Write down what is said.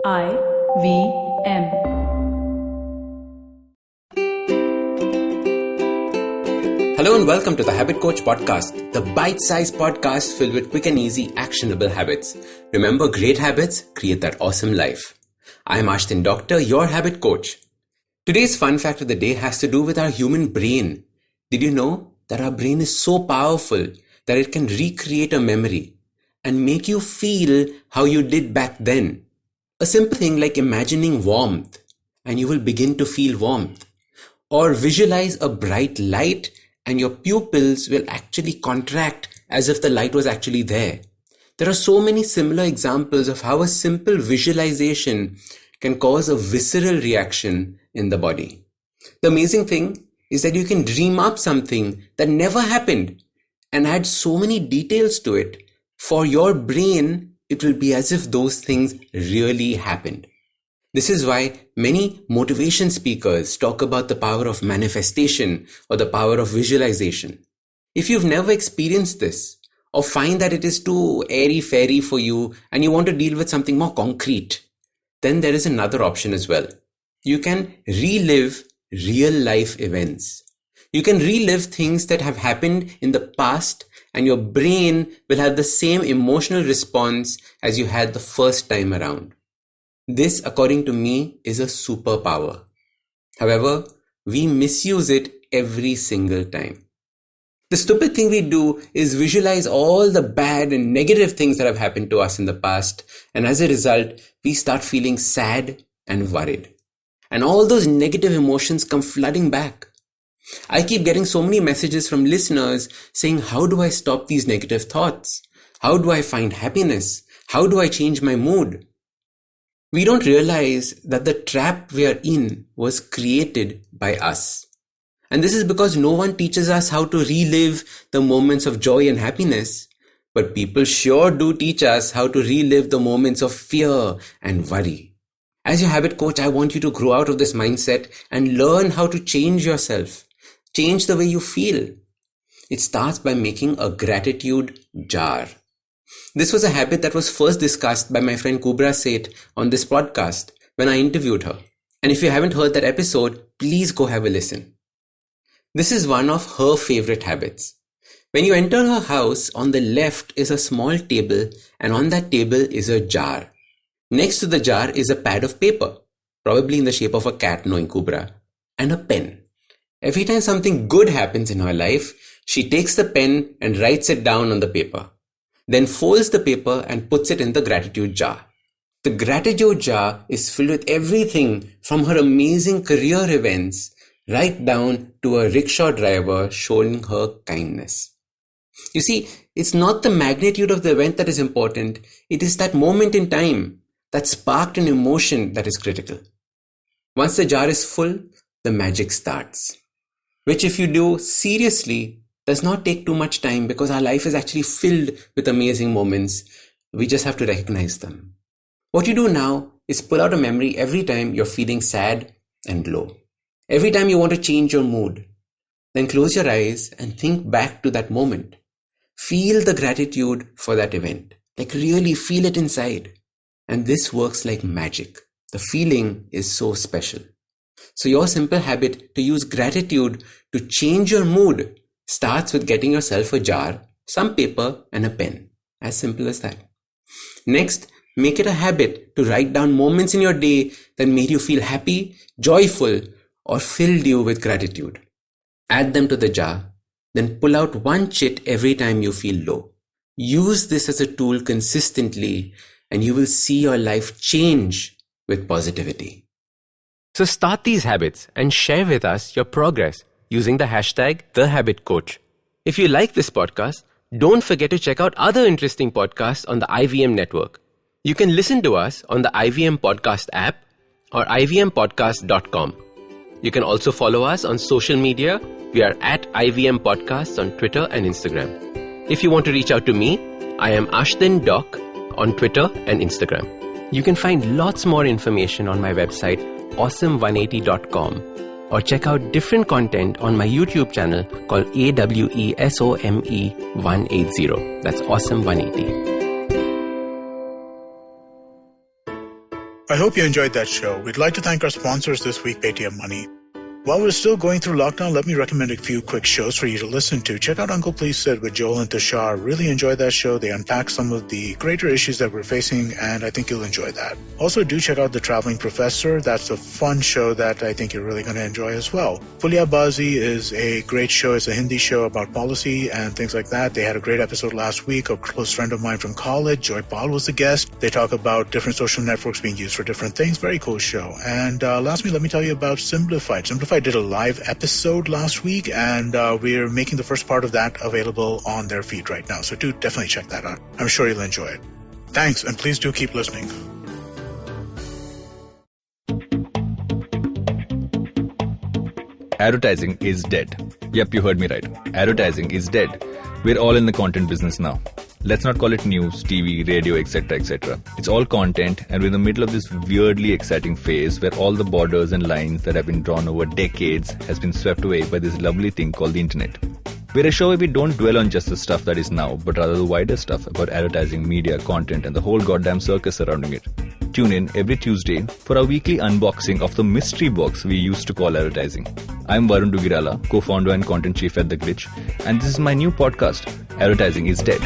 IVM. Hello and welcome to the Habit Coach Podcast, the bite-sized podcast filled with quick and easy actionable habits. Remember, great habits create that awesome life. I am Ashdin Doctor, your habit coach. Today's fun fact of the day has to do with our human brain. Did you know that our brain is so powerful that it can recreate a memory and make you feel how you did back then? A simple thing like imagining warmth and you will begin to feel warmth. Or visualize a bright light and your pupils will actually contract as if the light was actually there. There are so many similar examples of how a simple visualization can cause a visceral reaction in the body. The amazing thing is that you can dream up something that never happened and add so many details to it. For your brain, it will be as if those things really happened. This is why many motivation speakers talk about the power of manifestation or the power of visualization. If you've never experienced this or find that it is too airy-fairy for you and you want to deal with something more concrete, then there is another option as well. You can relive real-life events. You can relive things that have happened in the past and your brain will have the same emotional response as you had the first time around. This, according to me, is a superpower. However, we misuse it every single time. The stupid thing we do is visualize all the bad and negative things that have happened to us in the past, and as a result, we start feeling sad and worried. And all those negative emotions come flooding back. I keep getting so many messages from listeners saying, how do I stop these negative thoughts? How do I find happiness? How do I change my mood? We don't realize that the trap we are in was created by us. And this is because no one teaches us how to relive the moments of joy and happiness. But people sure do teach us how to relive the moments of fear and worry. As your habit coach, I want you to grow out of this mindset and learn how to change yourself. Change the way you feel. It starts by making a gratitude jar. This was a habit that was first discussed by my friend Kubra Seth on this podcast when I interviewed her. And if you haven't heard that episode, please go have a listen. This is one of her favorite habits. When you enter her house, on the left is a small table and on that table is a jar. Next to the jar is a pad of paper, probably in the shape of a cat knowing Kubra, and a pen. Every time something good happens in her life, she takes the pen and writes it down on the paper. Then folds the paper and puts it in the gratitude jar. The gratitude jar is filled with everything from her amazing career events right down to a rickshaw driver showing her kindness. You see, it's not the magnitude of the event that is important. It is that moment in time that sparked an emotion that is critical. Once the jar is full, the magic starts. Which if you do seriously, does not take too much time because our life is actually filled with amazing moments. We just have to recognize them. What you do now is pull out a memory every time you're feeling sad and low. Every time you want to change your mood. Then close your eyes and think back to that moment. Feel the gratitude for that event. Like really feel it inside. And this works like magic. The feeling is so special. So your simple habit to use gratitude to change your mood starts with getting yourself a jar, some paper and a pen. As simple as that. Next, make it a habit to write down moments in your day that made you feel happy, joyful or filled you with gratitude. Add them to the jar, then pull out one chit every time you feel low. Use this as a tool consistently and you will see your life change with positivity. So start these habits and share with us your progress using the hashtag #TheHabitCoach. If you like this podcast, don't forget to check out other interesting podcasts on the IVM network. You can listen to us on the IVM Podcast app or ivmpodcast.com. You can also follow us on social media. We are at IVM Podcasts on Twitter and Instagram. If you want to reach out to me, I am Ashdin Doc on Twitter and Instagram. You can find lots more information on my website awesome180.com or check out different content on my YouTube channel called AWESOME180. That's Awesome 180. I hope you enjoyed that show. We'd like to thank our sponsors this week, Paytm Money. While we're still going through lockdown, let me recommend a few quick shows for you to listen to. Check out Uncle Please Sit with Joel and Tushar. Really enjoyed that show. They unpack some of the greater issues that we're facing, and I think you'll enjoy that. Also, do check out The Traveling Professor. That's a fun show that I think you're really going to enjoy as well. Fulia Bazi is a great show. It's a Hindi show about policy and things like that. They had a great episode last week. A close friend of mine from college, Joy Paul, was the guest. They talk about different social networks being used for different things. Very cool show. And lastly, let me tell you about Simplified. Simplified did a live episode last week, and we're making the first part of that available on their feed right now. So do definitely check that out. I'm sure you'll enjoy it. Thanks, and please do keep listening. Advertising is dead. Yep, you heard me right. Advertising is dead. We're all in the content business now. Let's not call it news, TV, radio, etc., etc. It's all content, and we're in the middle of this weirdly exciting phase where all the borders and lines that have been drawn over decades has been swept away by this lovely thing called the internet. We're a show where we don't dwell on just the stuff that is now, but rather the wider stuff about advertising, media, content, and the whole goddamn circus surrounding it. Tune in every Tuesday for our weekly unboxing of the mystery box we used to call advertising. I'm Varun Dugirala, co-founder and content chief at The Glitch, and this is my new podcast, Advertising is Dead.